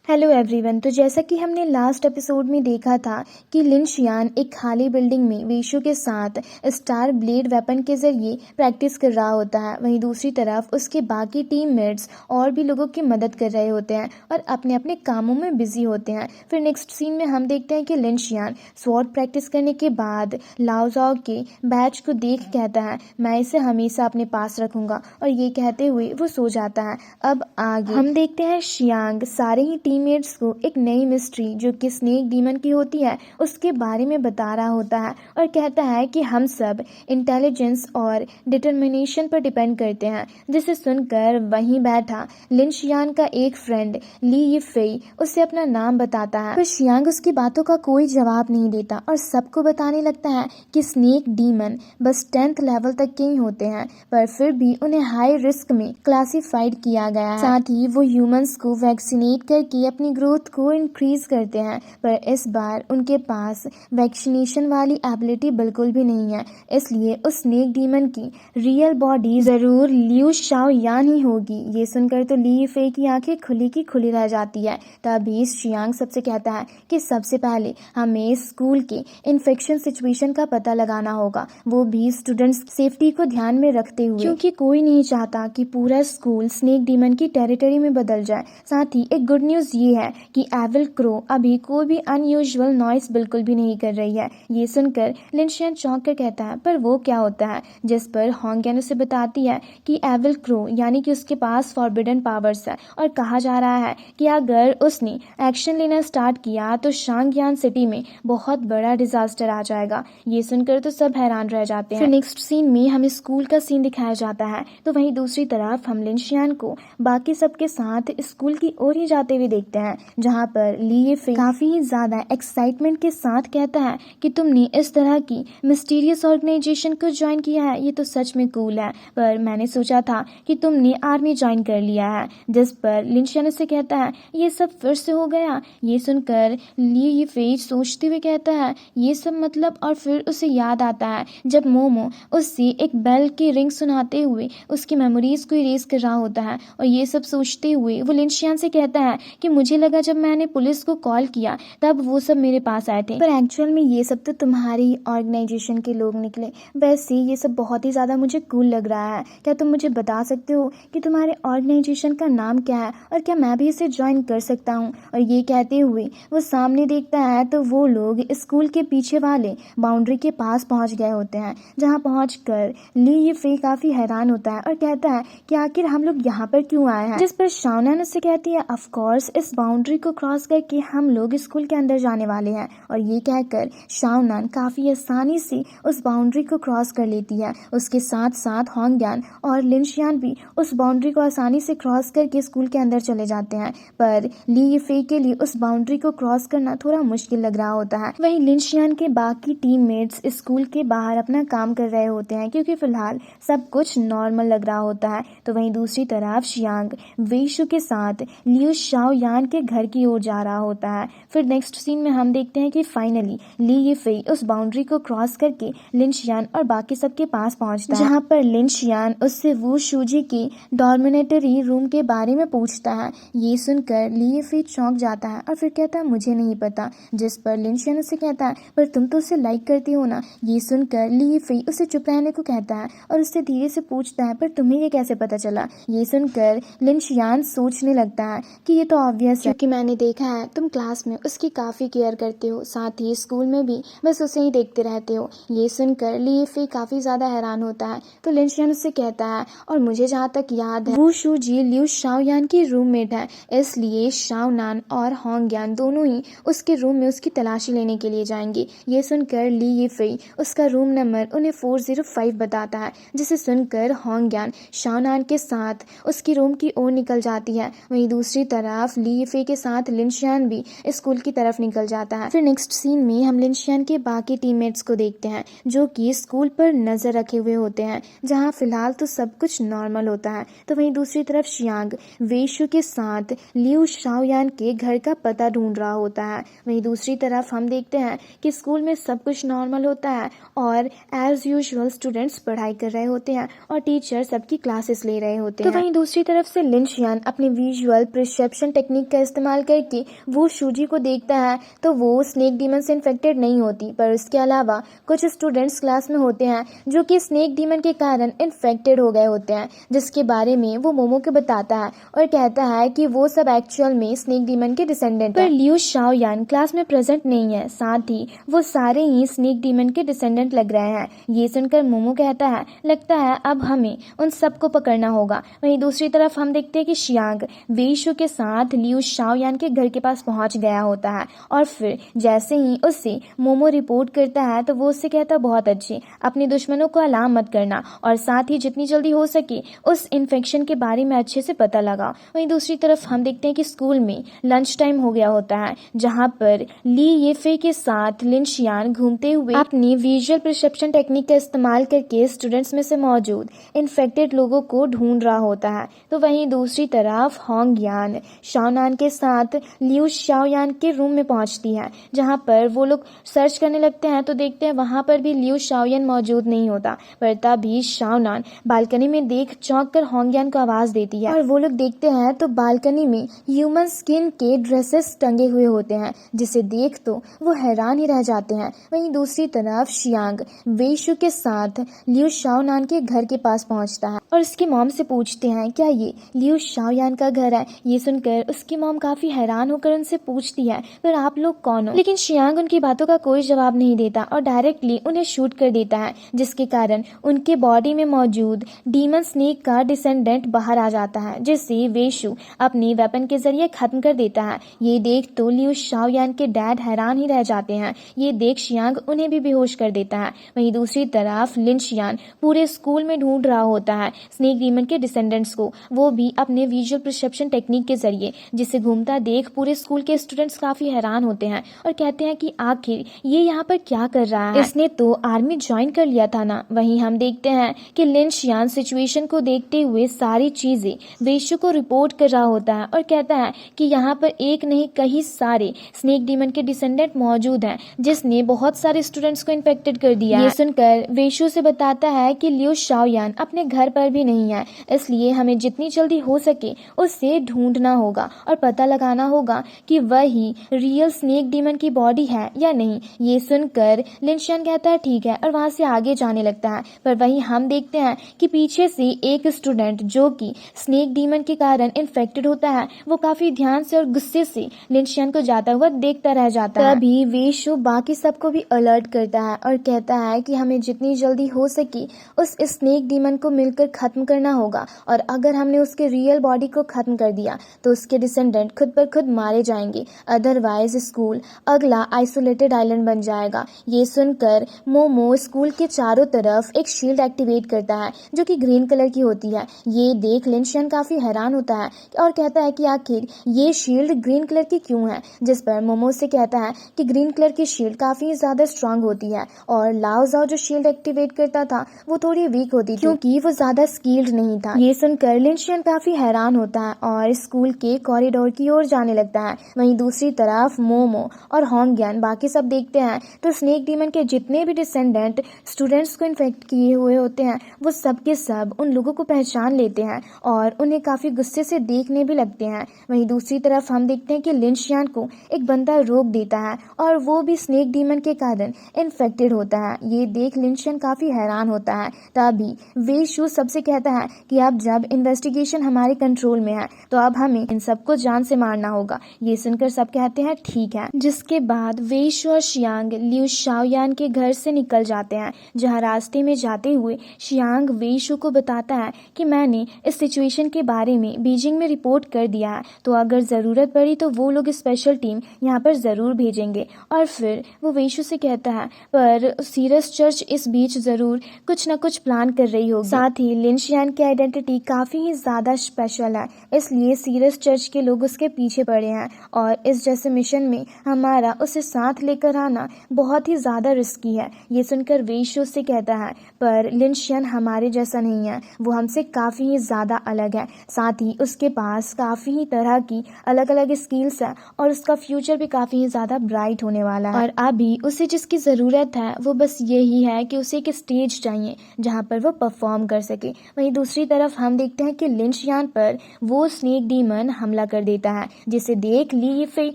Hello everyone. तो जैसा कि हमने लास्ट एपिसोड में देखा था कि लिन शियान एक खाली बिल्डिंग में वेशु के साथ स्टार ब्लेड वेपन के जरिए प्रैक्टिस कर रहा होता है। वहीं दूसरी तरफ उसके बाकी टीममेट्स और भी लोगों की मदद कर रहे होते हैं और अपने अपने कामों में बिजी होते हैं। फिर नेक्स्ट सीन में हम देखते हैं कि लिन शियान स्वॉर्ड प्रैक्टिस करने के बाद लाओ जाओ के बैच को देख कहता है, मैं इसे हमेशा अपने पास रखूंगा, और ये कहते हुए वो सो जाता है। अब आगे हम देखते हैं शियांग सारे ही टीममेट्स को एक नई मिस्ट्री जो कि स्नेक डीमन की होती है उसके बारे में बता रहा होता है और कहता है कि हम सब इंटेलिजेंस और डिटर्मिनेशन पर डिपेंड करते हैं। जिसे सुनकर वहीं बैठा लिन शियान का एक फ्रेंड ली यीफेई उसे अपना नाम बताता है, तो शियांग उसकी बातों का कोई जवाब नहीं देता और सबको बताने लगता है कि स्नेक डीमन बस 10th लेवल तक के ही होते हैं, पर फिर भी उन्हें हाई रिस्क में क्लासिफाइड किया गया है। साथ ही वो ह्यूमंस को वैक्सीनेट करके अपनी ग्रोथ को इंक्रीज करते हैं, पर इस बार उनके पास वैक्सीनेशन वाली एबिलिटी बिल्कुल भी नहीं है। इसलिए उस स्नेक डीमन की रियल बॉडी जरूर लियू शाओ यान ही होगी। ये सुनकर तो ली फे की आंखें खुली की खुली रह जाती है। तभी शियांग सबसे कहता है कि सबसे पहले हमें स्कूल के इन्फेक्शन सिचुएशन का पता लगाना होगा, वो भी स्टूडेंट्स सेफ्टी को ध्यान में रखते हुए, क्योंकि कोई नहीं चाहता कि पूरा स्कूल स्नेक डीमन की टेरिटरी में बदल जाए। साथ ही एक गुड न्यूज ये है कि एविल क्रो अभी कोई भी अनयूजुअल नॉइस बिल्कुल भी नहीं कर रही है। ये सुनकर लिन शियान चौंक कर कहता है, पर वो क्या होता है? जिस पर होंगयान उसे बताती है कि एविल क्रो यानी कि उसके पास फॉरबिडन पावर्स है और कहा जा रहा है कि अगर उसने एक्शन लेना स्टार्ट किया तो शांगयान सिटी में बहुत बड़ा डिजास्टर आ जाएगा। ये सुनकर तो सब हैरान रह जाते हैं। फिर नेक्स्ट सीन में हमें स्कूल का सीन दिखाया जाता है, तो वहीं दूसरी तरफ हम लिन शियान को बाकी सबके साथ स्कूल की ओर ही जाते हुए देखते हैं, जहां पर ली यीफे काफी ज्यादा एक्साइटमेंट के साथ कहता है कि तुमने इस तरह की मिस्टीरियस ऑर्गेनाइजेशन को ज्वाइन किया है, ये तो सच में कूल है, पर मैंने सोचा था कि तुमने आर्मी ज्वाइन कर लिया है। जिस पर लिन शियान से कहता है, ये सब फिर से हो गया। ये सुनकर ली यीफे सोचते हुए कहता है, ये सब मतलब, और फिर उसे याद आता है जब मोमो उससे एक बेल की रिंग सुनाते हुए उसकी मेमोरीज को इरेज कर रहा होता है। और ये सब सोचते हुए वो लिन शियान से कहता है कि मुझे लगा जब मैंने पुलिस को कॉल किया तब वो सब मेरे पास आए थे, पर एक्चुअल में ये सब तो तुम्हारी ऑर्गेनाइजेशन के लोग निकले। वैसे ये सब बहुत ही ज्यादा मुझे कूल लग रहा है। क्या तुम मुझे बता सकते हो कि तुम्हारे ऑर्गेनाइजेशन का नाम क्या है और क्या मैं भी इसे ज्वाइन कर सकता हूँ? और ये कहते हुए वो सामने देखता है तो वो लोग स्कूल के पीछे वाले बाउंड्री के पास पहुंच गए होते हैं, जहां पहुंचकर ली यीफे काफी हैरान होता है और कहता है कि आखिर हम लोग यहाँ पर क्यों आए हैं। जिस पर शाओनान उससे कहती है, ऑफ कोर्स इस बाउंड्री को क्रॉस करके हम लोग स्कूल के अंदर जाने वाले हैं। और ये कहकर शाओनान काफी आसानी से उस बाउंड्री को क्रॉस कर लेती है। उसके साथ साथ होंगयान और लिन शियान भी उस बाउंड्री को आसानी से क्रॉस करके स्कूल के अंदर चले जाते हैं, पर ली यीफे के लिए उस बाउंड्री को क्रॉस करना थोड़ा मुश्किल लग रहा होता है। वहीं लिन शियान के बाकी टीममेट्स स्कूल के बाहर अपना काम कर रहे होते हैं, क्योंकि फिलहाल सब कुछ नॉर्मल लग रहा होता है। तो वहीं दूसरी तरफ शियांग वेशु के साथ लियू शाओ यान के घर की ओर जा रहा होता है। फिर नेक्स्ट सीन में हम देखते हैं कि फाइनली ली यीफे उस बाउंड्री को क्रॉस करके लिन शियान और बाकी सबके पास पहुंचता है, जहां पर लिन शियान उससे वू शूजी के डॉर्मिनेटरी रूम के बारे में पूछता है। ये सुनकर ली यीफे चौंक जाता है और फिर कहता है, मुझे नहीं पता। जिस पर लिन शियान उससे कहता है, पर तुम तो उसे लाइक करती हो ना। ये सुनकर ली यीफे उसे चुप रहने को कहता है और उससे धीरे से पूछता है, पर तुम्हें ये कैसे पता चला? ये सुनकर लिन शियान सोचने लगता है कि ये तो ऑब्वियस है, क्योंकि मैंने देखा है तुम क्लास में उसकी काफी केयर करते हो, साथ ही स्कूल में भी बस उसे ही देखते रहते हो। ये सुनकर ली यीफे काफी ज्यादा हैरान होता है, तो लिन शियान उससे कहता है, और मुझे जहाँ तक याद है वू शूजी लियू शाओयान की रूममेट है, इसलिए शाओनान और होंगयान दोनों ही उसके रूम में उसकी तलाशी लेने के लिए जाएंगे। ये सुनकर ली यीफे उसका रूम नंबर उन्हें 405 बताता है, जिसे सुनकर होंगयान शाओनान के साथ उसकी रूम की ओर निकल जाती है। वहीं दूसरी तरफ ली यीफे के साथ लिन शियान भी स्कूल की तरफ निकल जाता है। फिर नेक्स्ट सीन में हम लिन शियान के बाकी टीममेट्स को देखते हैं, जो कि स्कूल पर नजर रखे हुए होते हैं, जहां फिलहाल तो सब कुछ नॉर्मल होता है। तो वहीं दूसरी तरफ शियांग वेशु के साथ लियू शाओयान के घर का पता ढूंढ रहा होता है। वहीं दूसरी तरफ हम देखते हैं कि स्कूल में सब कुछ नॉर्मल होता है और एज यूजुअल स्टूडेंट्स पढ़ाई कर रहे होते हैं और टीचर सबकी क्लासेस ले रहे होते हैं। तो वहीं दूसरी तरफ से लिन शियान अपने विजुअल परसेप्शन टेक्निक टेक्निक का इस्तेमाल करके वो शूजी को देखता है तो वो स्नेक डीमन से इन्फेक्टेड नहीं होती, पर उसके अलावा कुछ स्टूडेंट्स क्लास में होते हैं जो कि स्नेक डीमन के कारण इन्फेक्टेड हो गए होते हैं, जिसके बारे में वो मोमो को बताता है और कहता है कि वो सब एक्चुअल में स्नेक डीमन के डिसेंडेंट हैं। पर लियू शाओयान क्लास में प्रेजेंट नहीं है, साथ ही वो सारे ही स्नेक डीमन के डिसेंडेंट लग रहे हैं। ये सुनकर मोमो कहता है लगता है अब हमें उन सबको पकड़ना होगा। वहीं दूसरी तरफ हम देखते हैं कि शियांग वेइशु के साथ लियू शाओयान के घर के पास पहुंच गया होता है और फिर जैसे ही उससे मोमो रिपोर्ट करता है तो वो उससे कहता बहुत अच्छे, अपने दुश्मनों को अलार्म मत करना और साथ ही जितनी जल्दी हो सके उस इन्फेक्शन के बारे में अच्छे से पता लगा। वहीं दूसरी तरफ हम देखते हैं कि स्कूल में लंच टाइम हो गया होता है, जहां पर ली येफे के साथ लिन शियान घूमते हुए अपनी विजुअल परसेप्शन टेक्निक का इस्तेमाल करके स्टूडेंट्स में से मौजूद इन्फेक्टेड लोगों को ढूंढ रहा होता है। तो वहीं दूसरी तरफ होंग यान शाओनान के साथ लियू शाओयान के रूम में पहुंचती है, जहां पर वो लोग सर्च करने लगते हैं तो देखते हैं वहां पर भी लियू शाओयान मौजूद नहीं होता। पर तभी शाओनान बालकनी में देख चौंक कर होंगयान को आवाज देती है और वो लोग देखते हैं तो बालकनी में ह्यूमन स्किन के ड्रेसेस टंगे हुए होते हैं, जिसे देख तो वो हैरान ही रह जाते हैं। वहीं दूसरी तरफ शियांग वेइशु के साथ लियू शाओनान के घर के पास पहुंचता है और उसकी मॉम से पूछते हैं क्या ये लियू शाओयान का घर है। ये सुनकर उसकी मॉम काफी हैरान होकर उनसे पूछती है पर आप लोग कौन हो, लेकिन शियांग उनकी बातों का कोई जवाब नहीं देता और डायरेक्टली उन्हें शूट कर देता है, जिसके कारण उनके बॉडी में मौजूद डीमन स्नेक का डिसेंडेंट बाहर आ जाता है, जिसे वेइशु अपने वेपन के जरिए खत्म कर देता है। ये देख तो लियू शाओयान के डैड हैरान ही रह जाते हैं। ये देख शियांग उन्हें भी बेहोश कर देता है। वहीं दूसरी तरफ लिन शियान पूरे स्कूल में ढूंढ रहा होता है स्नेक डीमन के डिसेंडेंट्स को, वो भी अपने विजुअल परसेप्शन टेक्निक के जरिए, जिसे घूमता देख पूरे स्कूल के स्टूडेंट्स काफी हैरान होते हैं और कहते हैं कि आखिर ये यहाँ पर क्या कर रहा है, इसने तो आर्मी ज्वाइन कर लिया था ना। वहीं हम देखते हैं कि लिन शियान सिचुएशन को देखते हुए सारी चीजें वेइशु को रिपोर्ट कर रहा होता है और कहता है कि यहाँ पर एक नहीं कई सारे स्नेक डीमन के डिसेंडेंट मौजूद हैं, जिसने बहुत सारे स्टूडेंट्स को इन्फेक्टेड कर दिया है। ये सुनकर वेइशु से बताता है कि लियू शाओयान अपने घर पर भी नहीं है, इसलिए हमें जितनी जल्दी हो सके उससे ढूंढना होगा और पता लगाना होगा कि वही रियल स्नेक डीमन की बॉडी है या नहीं। ये सुनकर लिन शियान कहता है ठीक है और वहां से आगे जाने लगता है। पर वहीं हम देखते हैं कि पीछे से एक स्टूडेंट जो कि स्नेक डीमन के कारण इन्फेक्टेड होता है, वो काफी ध्यान से और गुस्से से लिन शियान को जाता हुआ देखता रह जाता है। तभी वेइशु बाकी सबको भी अलर्ट करता है और कहता है कि हमें जितनी जल्दी हो सके उस स्नेक डीमन को मिलकर खत्म करना होगा और अगर हमने उसके रियल बॉडी को खत्म कर दिया तो उसके डिसेंडेंट खुद पर खुद मारे जाएंगे, अदरवाइज स्कूल अगला आइसोलेटेड आइलैंड बन जाएगा। ये सुनकर मोमो स्कूल के चारों तरफ एक शील्ड एक्टिवेट करता है जो कि ग्रीन कलर की होती है। ये देख लिन शियान काफी हैरान होता है और कहता है कि आखिर ये शील्ड ग्रीन कलर की क्यों है, जिस पर मोमो से कहता है कि ग्रीन कलर की शील्ड काफी ज्यादा स्ट्रांग होती है और लाओ जाओ जो शील्ड एक्टिवेट करता था वो थोड़ी वीक होती थी क्योंकि वो ज्यादा स्किल्ड नहीं था। ये सुनकर लिन शियान काफी हैरान होता है और स्कूल के कॉरिडोर की ओर जाने लगता है। वहीं दूसरी तरफ मोमो और होंगयान बाकी सब देखते हैं तो स्नेक डीमन के जितने भी डिसेंडेंट स्टूडेंट्स को इन्फेक्ट किए हुए होते हैं वो सब के सब उन लोगों को पहचान लेते हैं और उन्हें काफी गुस्से से देखने भी लगते हैं। वहीं दूसरी तरफ हम देखते हैं कि लिन शियान को एक बंदा रोक देता है और वो भी स्नेक डीमन के कारण इन्फेक्टेड होता है। ये देख लिन शियान काफी हैरान होता है। तभी वेइशु सबसे कहता है कि अब जब इन्वेस्टिगेशन हमारे कंट्रोल में है तो अब हमें इन सबको जान से मारना होगा। ये सुनकर सब कहते हैं ठीक है, जिसके बाद वेइशु और शियांग लियू शाओयान के घर से निकल जाते हैं, जहां रास्ते में जाते हुए शियांग वेइशु को बताता है कि मैंने इस सिचुएशन के बारे में बीजिंग में रिपोर्ट कर दिया है, तो अगर जरूरत पड़ी तो वो लोग स्पेशल टीम यहाँ पर जरूर भेजेंगे। और फिर वो वेइशु से कहता है पर सीरस चर्च इस बीच जरूर कुछ न कुछ प्लान कर रही होगी। साथ ही लिन शियान की आइडेंटिटी काफी ही ज्यादा स्पेशल है, इसलिए सीरस चर्च के लोग उसके पीछे पड़े हैं और इस जैसे मिशन में हमारा उसे साथ लेकर आना बहुत ही ज्यादा रिस्की है। ये सुनकर वेइशु से कहता है पर लिन शियान हमारे जैसा नहीं है, वो हमसे काफी ही ज्यादा अलग है, साथ ही उसके पास काफी ही तरह की अलग अलग स्किल्स है और उसका फ्यूचर भी काफी ही ज्यादा ब्राइट होने वाला है। और अभी उसे जिसकी जरूरत है वो बस यही है कि उसे एक स्टेज चाहिए जहाँ पर वो परफॉर्म कर सके। वहीं दूसरी तरफ हम देखते हैं कि लिन शियान पर वो स्नेक डीमन हमला कर देता है, जिसे देख ली यीफेई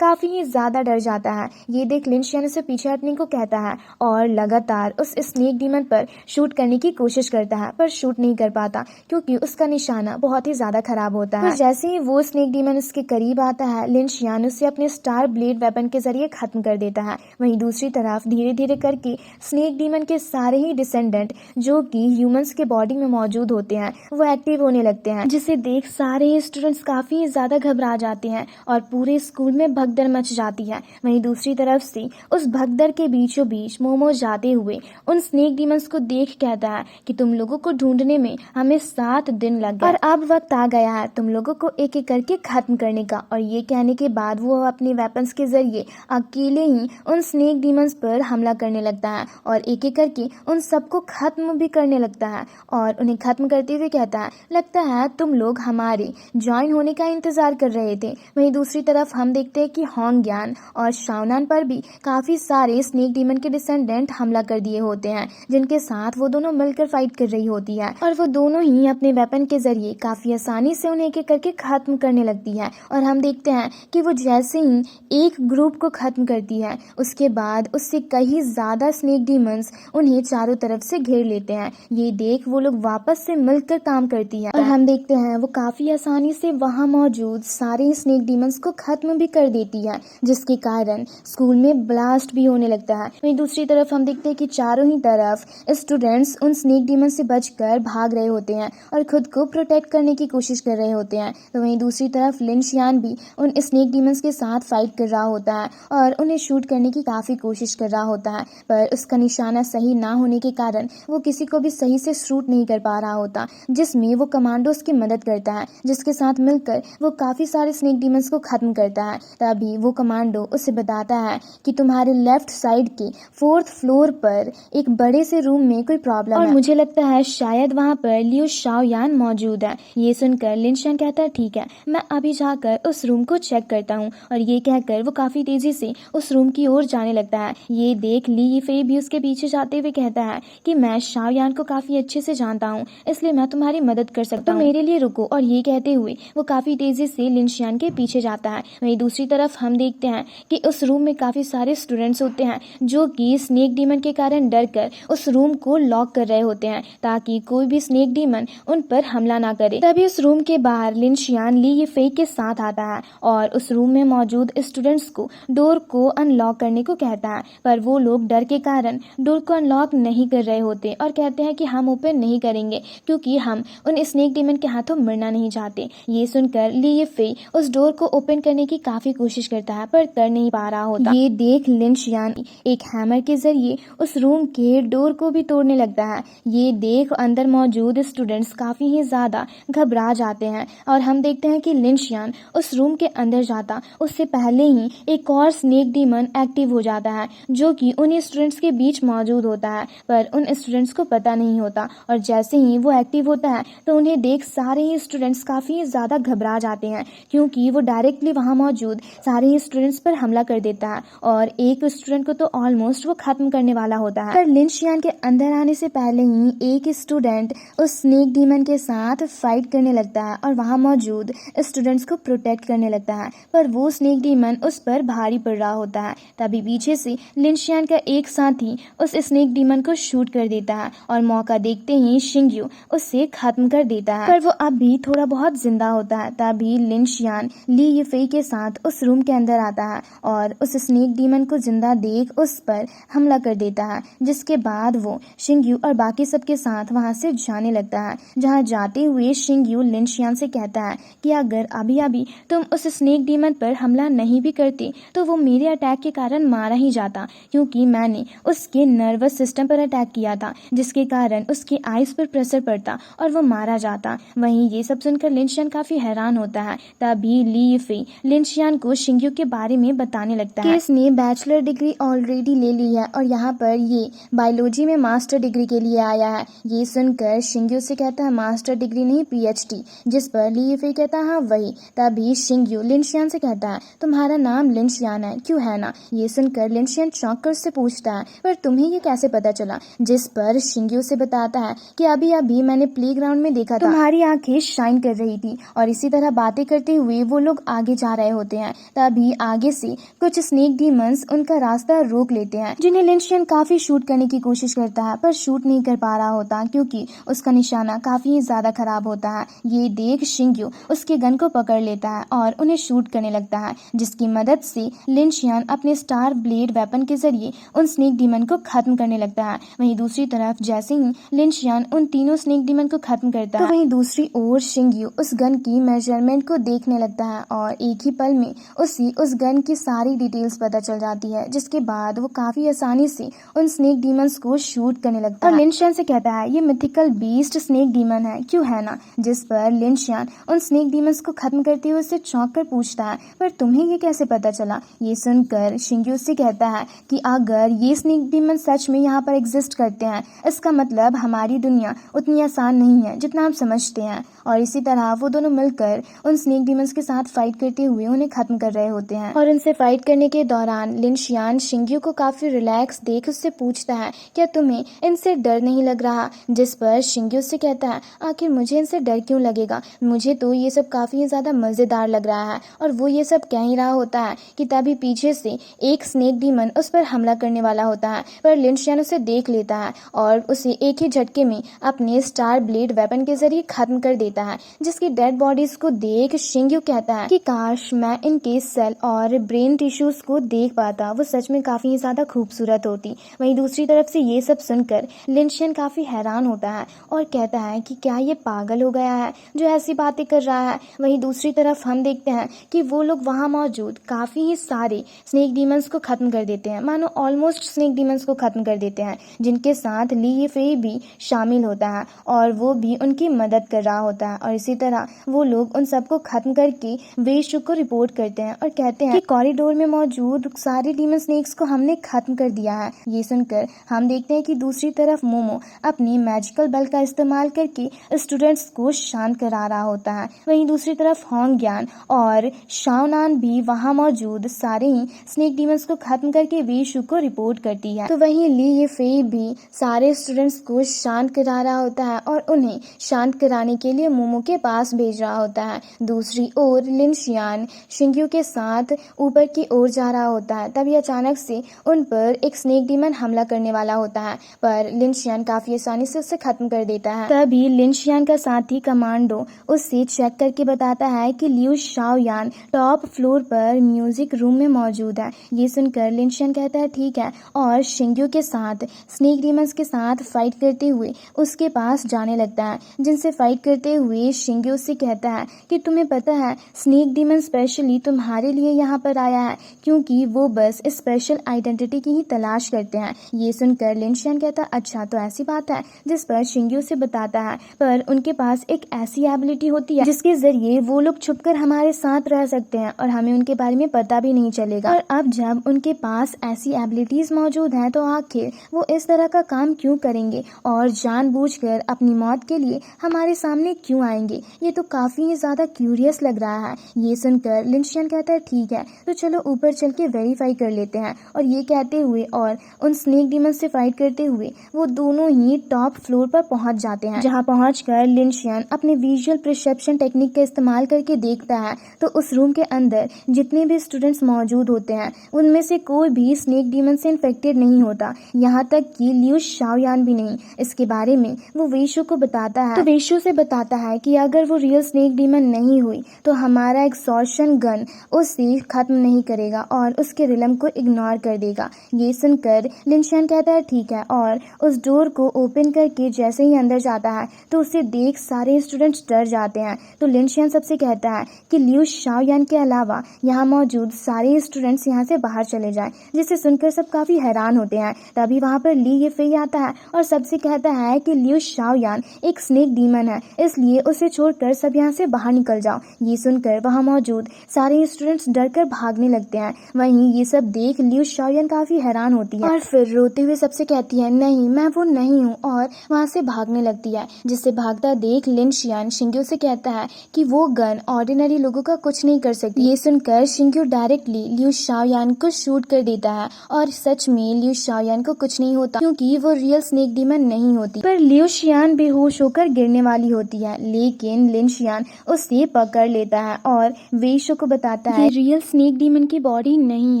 काफी ज्यादा डर जाता है। ये देख लिन शियान उसे पीछे हटने को कहता है और लगातार उस स्नेक डीमन पर शूट करने की कोशिश करता है, पर शूट नहीं कर पाता क्योंकि उसका निशाना बहुत ही ज्यादा खराब होता है। जैसे ही वो स्नेक डीमन उसके करीब आता है, लिन शियान उसे अपने स्टार ब्लेड वेपन के जरिए खत्म कर देता है। वहीं दूसरी तरफ धीरे धीरे करके स्नेक डीमन के सारे ही डिसेंडेंट जो कि ह्यूमंस के बॉडी में मौजूद होते हैं वो एक्टिव होने लगते हैं, जिसे देख सारे ही स्टूडेंट्स काफी ज्यादा घबरा जाते हैं और पूरे स्कूल में भगदड़ मच जाती है। वहीं दूसरी तरफ से उस भगदड़ के बीचों बीच मोमो जाते हुए उन स्नेक डीमंस को देख कहता है कि तुम लोगों को ढूंढने में हमें 7 दिन लग गए और अब वक्त आ गया है तुम लोगों को एक एक करके खत्म करने का। और ये कहने के बाद वो अपने वेपन्स के जरिए अकेले ही उन स्नेक डीमंस पर हमला करने लगता है और एक एक करके उन सबको खत्म भी करने लगता है और उन्हें खत्म करते हुए कहता है, लगता है तुम लोग हमारे ज्वाइन होने का इंतजार कर रहे थे। वहीं दूसरी तरफ हम देखते हैं कि होंगयान और शाओनान पर भी काफी सारे स्नेक डीमन के डिसेंडेंट हमला कर दिए होते हैं, जिनके साथ वो दोनों मिलकर फाइट कर रही होती है और वो दोनों ही अपने वेपन के जरिए काफी आसानी से उन्हें एक एक करके खत्म करने लगती है। और हम देखते हैं कि वो जैसे ही एक ग्रुप को खत्म करती है, उसके बाद उससे कई ज्यादा स्नेक डीमंस उन्हें चारों तरफ से घेर लेते हैं। ये देख वो लोग वापस से मिलकर काम करती है और हम देखते हैं वो काफी आसानी से वहां मौजूद सारे स्नेक डीमंस को खत्म भी कर देती है, जिसके कारण स्कूल में ब्लास्ट भी होने लगता है। वहीं दूसरी तरफ हम देखते हैं कि चारों ही तरफ स्टूडेंट्स उन स्नेक डीमन से बचकर भाग रहे होते हैं और खुद को प्रोटेक्ट करने की कोशिश कर रहे होते हैं। तो वहीं दूसरी तरफ लिन शियान भी उन स्नेक डीमंस के साथ फाइट कर रहा होता है और उन्हें शूट करने की काफी कोशिश कर रहा होता है, पर उसका निशाना सही ना होने के कारण वो किसी को भी सही से शूट नहीं कर पा रहा होता, जिसमें वो कमांडोज की मदद करता है, जिसके साथ मिलकर वो काफी सारे स्नेक डीमंस को खत्म करता है। तभी वो कमांडो उसे बताता है कि तुम्हारे लेफ्ट साइड के 4th फ्लोर पर एक बड़े से रूम में कोई प्रॉब्लम है और मुझे लगता है शायद वहाँ पर लियो शाओयान मौजूद है। ये सुनकर लिन शियान कहता है, ठीक है, मैं अभी जाकर उस रूम को चेक करता हूँ। और ये कहकर वो काफी तेजी से उस रूम की ओर जाने लगता है। ये देख ली यीफेई भी उसके पीछे जाते हुए कहता है कि मैं शाओयान को काफी अच्छे से जानता हूँ, इसलिए मैं तुम्हारी मदद कर सकता हूँ, तो मेरे लिए रुको। और ये कहते हुए वो काफी तेजी से लिन शियान के पीछे जाता है। वहीं दूसरी तरफ हम देखते हैं कि उस रूम में काफी सारे स्टूडेंट्स होते हैं जो कि स्नेक डीमन के कारण डरकर उस रूम को लॉक कर रहे होते हैं ताकि कोई भी स्नेक डीमन उन पर हमला ना करे। तभी उस रूम के बाहर लिन शियान ली यीफेई के साथ आता है और उस रूम में मौजूद स्टूडेंट्स को डोर को अनलॉक करने को कहता है, पर वो लोग डर के कारण डोर को अनलॉक नहीं कर रहे होते और कहते हैं कि हम ओपन नहीं करेंगे क्योंकि हम उन स्नेक डीमन के हाथों मरना नहीं चाहते। ये सुनकर ली यीफेई उस डोर को ओपन करने की काफी कोशिश करता है पर कर नहीं पा रहा होता। ये देख लिन शियान एक हैमर के जरिए उस रूम के डोर को भी तोड़ने लगता है। ये देख अंदर मौजूद स्टूडेंट्स काफी ही ज्यादा घबरा जाते हैं और हम देखते हैं कि लिन शियान उस रूम के अंदर जाता उससे पहले ही एक और स्नेक डीमन एक्टिव हो जाता है जो कि उन स्टूडेंट्स के बीच मौजूद होता है, पर उन स्टूडेंट्स को पता नहीं होता। और जैसे ही वो एक्टिव होता है तो उन्हें देख सारे ही स्टूडेंट्स काफी ज्यादा घबरा जाते हैं क्योंकि वो डायरेक्टली वहां मौजूद सारे ही स्टूडेंट्स पर हमला कर देता है और एक स्टूडेंट को तो ऑलमोस्ट वो खत्म करने वाला होता है। पर लिन शियान के अंदर आने से पहले ही एक स्टूडेंट उस स्नेक डीमन के साथ फाइट करने लगता है और वहां मौजूद स्टूडेंट्स को प्रोटेक्ट करने लगता है, पर वो स्नेक डीमन उस पर भारी पड़ रहा होता है। तभी पीछे से लिन शियान का एक साथी उस स्नेक डीमन को शूट कर देता है और मौका देखते ही शिंगयू उससे खत्म कर देता है, पर वो अब भी थोड़ा बहुत जिंदा होता है। तभी लिन शियान ली यीफेई के साथ उस रूम के अंदर आता है और उस स्नेक डीमन को जिंदा देख उस पर हमला कर देता है, जिसके बाद वो शिंगयू और बाकी सबके साथ वहां से जाने लगता है। जहां जाते हुए शिंगयू लिन शियान से कहता है कि अगर अभी अभी तुम उस स्नेक डीमन पर हमला नहीं भी करते तो वो मेरे अटैक के कारण मारा ही जाता, क्योंकि मैंने उसके नर्वस सिस्टम पर अटैक किया था जिसके कारण उसके आइज पर प्रेशर पड़ता और वो मारा जाता। वहीं ये सब सुनकर लिन शियान काफी हैरान होता है। तभी ली यीफेई लिन शियान को शिंगयू के बारे में बताने लगता है कि इसने बैचलर डिग्री ऑलरेडी ले ली है और यहाँ पर ये बायोलॉजी में मास्टर डिग्री के लिए आया है। ये सुनकर शिंगयू से कहता है मास्टर डिग्री नहीं PhD, जिस पर ली यीफेई कहता है हाँ वही। तभी शिंगयू लिन शियान से कहता है तुम्हारा नाम लिन शियान है क्यों है ना। ये सुनकर लिन शियान चौंक कर उससे पूछता है पर तुम्हें ये कैसे पता चला, जिस पर शिंगयू से बताता है कि अभी अभी मैंने प्लेग्राउंड में देखा था, तुम्हारी आंखें शाइन कर रही थी और इसी तरह बातें बातें करते हुए वो लोग आगे जा रहे होते हैं। तभी आगे से कुछ स्नेक डीमंस उनका रास्ता रोक लेते हैं, जिन्हें लिंशियन काफी शूट करने की कोशिश करता है पर शूट नहीं कर पा रहा होता क्योंकि उसका निशाना काफी ज्यादा खराब होता है। ये देख शिंग्यू उसके गन को पकड़ लेता है और उन्हें शूट करने लगता है, जिसकी मदद से लिंशियन अपने स्टार ब्लेड वेपन के जरिए उन स्नेक डीमन को खत्म करने लगता है। वहीं दूसरी तरफ जैसे ही लिंशियन उन तीनों स्नेक डीमन को खत्म करता है तो वहीं दूसरी ओर शिंग्यू उस गन की मेजरमेंट को देखने लगता है और एक ही पल में उस गन की सारी डिटेल्स पता चल जाती है, जिसके बाद वो काफी आसानी से उन स्नेक डीमंस को शूट करने लगता है और लिंशियन से कहता है ये मिथिकल बीस्ट स्नेक डीमन है, क्यों है ना। जिस पर लिंशियन उन स्नेक डीमंस को खत्म करते हुए उससे चौंक कर पूछता है पर तुम्हें ये कैसे पता चला। ये सुनकर शिंग्यू उससे कहता है कि अगर ये स्नेक डीमन सच में यहाँ पर एग्जिस्ट करते हैं, इसका मतलब हमारी दुनिया उतनी आसान नहीं है जितना हम समझते हैं। और इसी तरह वो दोनों मिलकर उन स्नेक डीमंस के साथ फाइट करते हुए उन्हें खत्म कर रहे होते हैं। और उनसे फाइट करने के दौरान लिंशियन शिंग्यू को काफी रिलैक्स देख उससे पूछता है क्या तुम्हें इनसे डर नहीं लग रहा। जिस पर शिंग्यू उससे कहता है आखिर मुझे इनसे डर क्यों लगेगा, मुझे तो ये सब काफी ज्यादा मजेदार लग रहा है। और वो ये सब कह ही रहा होता है कि तभी पीछे से एक स्नेक डीमन उस पर हमला करने वाला होता है, पर लिंशियन उसे देख लेता है और उसे एक ही झटके में अपने स्टार ब्लेड वेपन के जरिए खत्म कर देता है। जिसकी डेड बॉडीज को देख शिंग्यू कहता है कि काश मैं इनके सेल और ब्रेन टिश्यूज को देख पाता, वो सच में काफी ज्यादा खूबसूरत होती। वहीं दूसरी तरफ से ये सब सुनकर लिंशियन काफी हैरान होता है और कहता है कि क्या ये पागल हो गया है जो ऐसी बातें कर रहा है। वहीं दूसरी तरफ हम देखते हैं कि वो लोग वहां मौजूद काफी ही सारे स्नेक डीमंस को खत्म कर देते हैं, मानो ऑलमोस्ट स्नेक डीमंस को खत्म कर देते हैं, जिनके साथ ली ये फे भी शामिल होता है और वो भी उनकी मदद कर रहा होता है। और इसी तरह वो लोग उन सबको खत्म करके वेशु को रिपोर्ट करते हैं और कहते हैं कि कॉरिडोर में मौजूद सारे डीमन स्नेक्स को हमने खत्म कर दिया है। ये सुनकर हम देखते हैं कि दूसरी तरफ मोमो अपनी मैजिकल बल का इस्तेमाल करके स्टूडेंट्स को शांत करा रहा होता है। वहीं दूसरी तरफ होंग ज्ञान और शाओनान भी वहां मौजूद सारे ही स्नेक डीमंस को खत्म करके वेशु को रिपोर्ट करती है। तो वहीं ली ये फे भी सारे स्टूडेंट्स को शांत करा रहा होता है और उन्हें शांत कराने के लिए मोमो के पास भेज रहा होता है। दूसरी ओर लिंशियन शिंग्यू के साथ ऊपर की ओर जा रहा होता है। तभी अचानक से उन पर एक स्नेक डीमन हमला करने वाला होता है, पर लिंशियन काफी आसानी से उसे खत्म कर देता है। तभी लिंशियन का साथी कमांडो उससे चेक करके बताता है कि लियू शाओयान टॉप फ्लोर पर म्यूजिक रूम में मौजूद है। ये सुनकर लिंशियन कहता है ठीक है और शिंग्यू के साथ स्नेक डीमंस के साथ फाइट करते हुए उसके पास जाने लगता है। जिनसे फाइट करते हुए शिंग्यू से कहता है कि तुम्हें पता है स्नेक डीमन स्पेशली तुम्हारे लिए यहाँ पर आया है क्योंकि वो बस स्पेशल आइडेंटिटी की ही तलाश करते हैं। ये सुनकर लिंशियन कहता है अच्छा तो ऐसी बात है। जिस पर शिंग्यू से बताता है पर उनके पास एक ऐसी एबिलिटी होती है जिसके जरिए वो लोग छुपकर हमारे साथ रह सकते हैं और हमें उनके बारे में पता भी नहीं चलेगा। और अब जब उनके पास ऐसी एबिलिटीज मौजूद हैं तो आखिर वो इस तरह का काम क्यों करेंगे और जानबूझकर अपनी मौत के लिए हमारे सामने क्यों आएंगे। ये तो काफी ज्यादा क्यूरियस लग रहा है। ये सुनकर लिंशियन कहता है ठीक है तो चलो ऊपर चल के वेरीफाई कर लेते हैं। और ये कहते हुए और उन स्नेक डीमन से फाइट करते हुए वो दोनों ही टॉप फ्लोर पर पहुंच जाते हैं, जहां पहुंचकर लिंशियन अपने विजुअल परसेप्शन टेक्निक का इस्तेमाल करके देखता है तो उस रूम के अंदर जितने भी स्टूडेंट्स मौजूद होते हैं उनमें से कोई भी स्नेक डीमन से इन्फेक्टेड नहीं होता, यहाँ तक कि लियू शाओयान भी नहीं। इसके बारे में वो वेशु को बताता है तो वेशु से बताता है कि अगर वो रियल स्नेक डीमन नहीं हुई तो हमारा एक्सॉर्शन गन उसे खत्म नहीं करेगा और उसके रिलम को इग्नोर कर देगा। ये सुनकर लिंशियन कहता है ठीक है और उस डोर को ओपन करके जैसे ही अंदर जाता है तो उसे देख सारे स्टूडेंट्स डर जाते हैं। तो लिंशियन सबसे कहता है कि लियू शाओयान के अलावा यहाँ मौजूद सारे स्टूडेंट्स यहाँ से बाहर चले जाएं, जिसे सुनकर सब काफी हैरान होते हैं। तभी वहाँ पर ली ये फे आता है और सबसे कहता है कि लियू शाओयान एक स्नेक डीमन है, इसलिए उसे छोड़कर सब यहाँ से बाहर निकल जाओ। ये सुनकर वहाँ मौजूद सारे स्टूडेंट्स डरकर भागने लगते हैं। वहीं ये सब देख लियू शाओयान काफी हैरान होती है और फिर रोते हुए सबसे कहती है नहीं मैं वो नहीं हूँ और वहाँ से भागने लगती है। जिससे भागता देख लिंशियन शिंग्यू से कहता है कि वो गन ऑर्डिनरी लोगों का कुछ नहीं कर सकती। ये सुनकर शिंग्यू डायरेक्टली लियू शाओयान को शूट कर देता है और सच में लियू शाओयान को कुछ नहीं होता क्योंकि वो रियल स्नेक डीमन नहीं होती। पर लियू शियान बेहोश होकर गिरने वाली होती है, लेकिन लिंशियन उसे पकड़ लेता है और वेशु को बताता है रियल स्नेक डीमन की बॉडी नहीं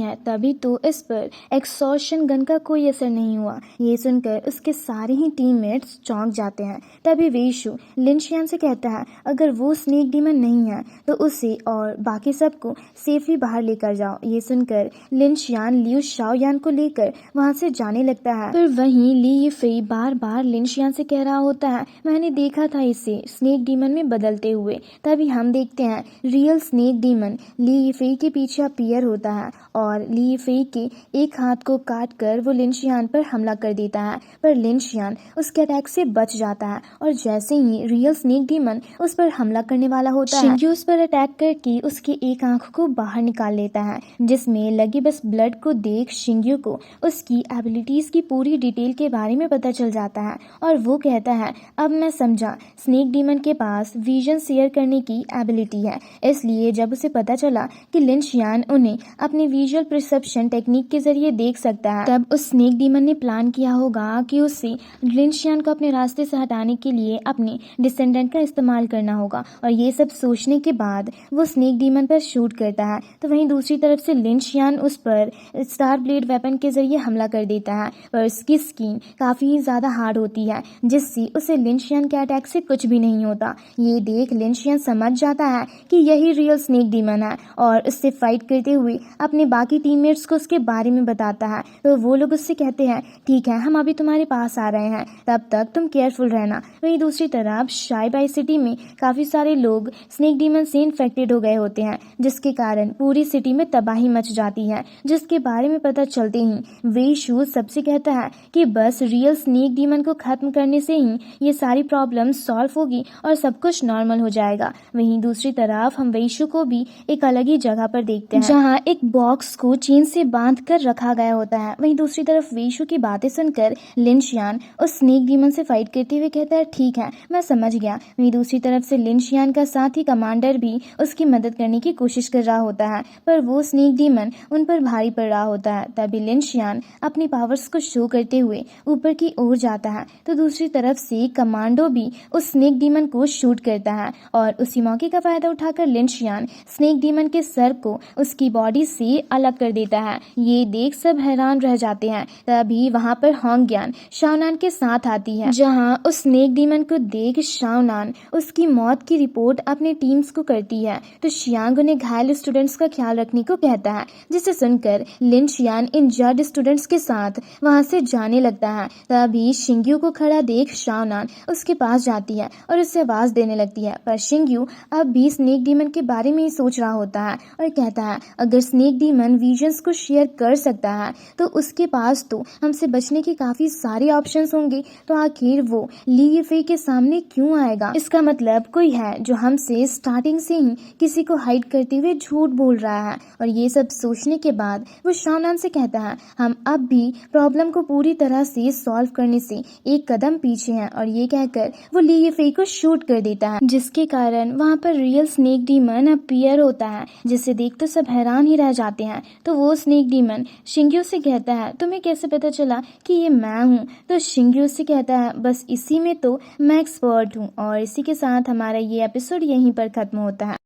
है, तभी तो इस पर एक्सॉर्शन गन का कोई असर नहीं हुआ। ये सुनकर उसके सारे ही टीममेट्स चौंक जाते हैं। तभी वेशु लिन शियान से कहता है अगर वो स्नेक डीमन नहीं है तो उसे और बाकी सबको सेफली बाहर लेकर जाओ। ये सुनकर लिन शियान लियू शाओयान को लेकर वहां से जाने लगता है। पर वहीं ली यीफेई बार बार लिन शियान से कह रहा होता है मैंने देखा था इसे स्नेक डीमन में बदलते हुए। तभी हम देखते हैं रियल स्नेक डीमन ली यीफेई के पीछे अपीयर होता है और ली यीफेई के एक हाथ को काट कर वो लिन शियान पर हमला कर देता है। पर लिन शियान उसके अटैक से बच जाता है और जैसे ही रियल स्नेक डीमन उस पर हमला करने वाला होता है शिंग्यू उस पर अटैक करके उसकी एक आंख को बाहर निकाल लेता है, जिसमें लगी बस ब्लड को देख शिंग्यू को उसकी एबिलिटीज की पूरी डिटेल के बारे में पता चल जाता है और वो कहता है अब मैं समझा स्नेक डीमन के पास विजन शेयर करने की एबिलिटी है। इसलिए जब उसे पता चला कि लिन शियान उन्हें अपनी विजुअल परसेप्शन टेक्निक के जरिए देख सकता है, तब उस स्नेक डीमन ने प्लान किया होगा कि उसे लिन शियान को अपने रास्ते से हटाने के लिए अपने डिसेंडेंट का इस्तेमाल करना होगा। और ये सब सोचने के बाद वो स्नेक डीमन पर शूट करता है। तो वहीं दूसरी तरफ से लिन शियान उस पर स्टार ब्लेड वेपन के जरिए हमला कर देता है, पर उसकी स्किन काफी ज्यादा हार्ड होती है जिससे उसे लिन शियान के अटैक से कुछ भी नहीं होता। ये देख लिन शियान समझ जाता है कि यही रियल स्नेक डीमन है और उससे फाइट करते हुए अपने बाकी टीममेट्स को उसके बारे में बताता है। तो वो लोग उससे कहते हैं ठीक है हम अभी तुम्हारे पास आ रहे हैं, तब तक तुम केयरफुल रहना। वहीं दूसरी तरफ शाई बाई सिटी में काफी सारे लोग स्नेक डीमन से इन्फेक्टेड हो गए होते हैं, जिसके कारण पूरी सिटी में तबाही मच जाती है। जिसके बारे में पता चलते ही वेशु सबसे कहता है कि बस रियल स्नेक डीमन को खत्म करने से ही ये सारी प्रॉब्लम सॉल्व होगी और सब कुछ नॉर्मल हो जाएगा। वहीं दूसरी तरफ हम वेशु को भी एक अलग ही जगह पर देखते हैं जहाँ एक बॉक्स को चेन से बांध कर रखा गया होता है। वहीं दूसरी तरफ वेशु की बातें सुनकर लिन शियान उस स्नेक डीमन से फाइट करते हुए कहता है ठीक है मैं समझ गया। वहीं दूसरी तरफ से लिन शियान का साथी कमांडर भी उसकी मदद करने की कोशिश कर रहा होता है, पर वो स्नेक डीमन उन पर भारी पड़ रहा होता है। तभी लिन शियान अपनी पावर्स को शो करते हुए ऊपर की ओर जाता है, तो दूसरी तरफ से कमांडो भी उस स्नेक डीमन को शूट करता है और उसी मौके का फायदा उठाकर लिन शियान स्नेक डीमन के सर को उसकी बॉडी से अलग कर देता है। ये देख सब हैरान रह जाते हैं। तभी वहाँ पर होंग्यान शाओनान के साथ आती है, जहाँ उस स्नेक डीमन को देख शाओनान उसकी मौत की रिपोर्ट अपने टीम्स को करती है। तो शियांग उन्हें घायल स्टूडेंट्स का ख्याल रखने को कहता है, जिसे सुनकर लिन शियान इन जड स्टूडेंट्स के साथ वहां से जाने लगता है। तभी शिंग्यू को खड़ा देख शाओनान उसके पास जाती है और उससे आवाज देने लगती है, पर शिंग्यू अब भी स्नेक डीमन के बारे में ही सोच रहा होता है और कहता है अगर स्नेक डीमन विजन्स को शेयर कर सकता है तो उसके पास तो हमसे बचने के काफी सारे ऑप्शंस होंगे, तो आखिर वो ली यीफेई के सामने क्यों आएगा? इसका मतलब कोई है जो हमसे स्टार्टिंग से ही किसी को हाइड करते हुए झूठ बोल रहा है। और ये सब सोचने के बाद वो शाओनान से कहता है हम अब भी प्रॉब्लम को पूरी तरह से सॉल्व करने से एक कदम पीछे हैं, और ये कहकर वो ली यीफेई को शूट कर देता है, जिसके कारण वहाँ पर रियल स्नेक डीमन अपीयर होता है, जिसे देख तो सब हैरान ही रह जाते हैं। तो वो स्नेक डीमन शिंग्यू से कहता है तुम्हें कैसे पता चला कि ये मैं हूँ? तो शिंग्यू से कहता है बस इसी में तो मैं एक्सपर्ट हूँ। और इसी के साथ हमारा ये एपिसोड यहीं पर खत्म होता है।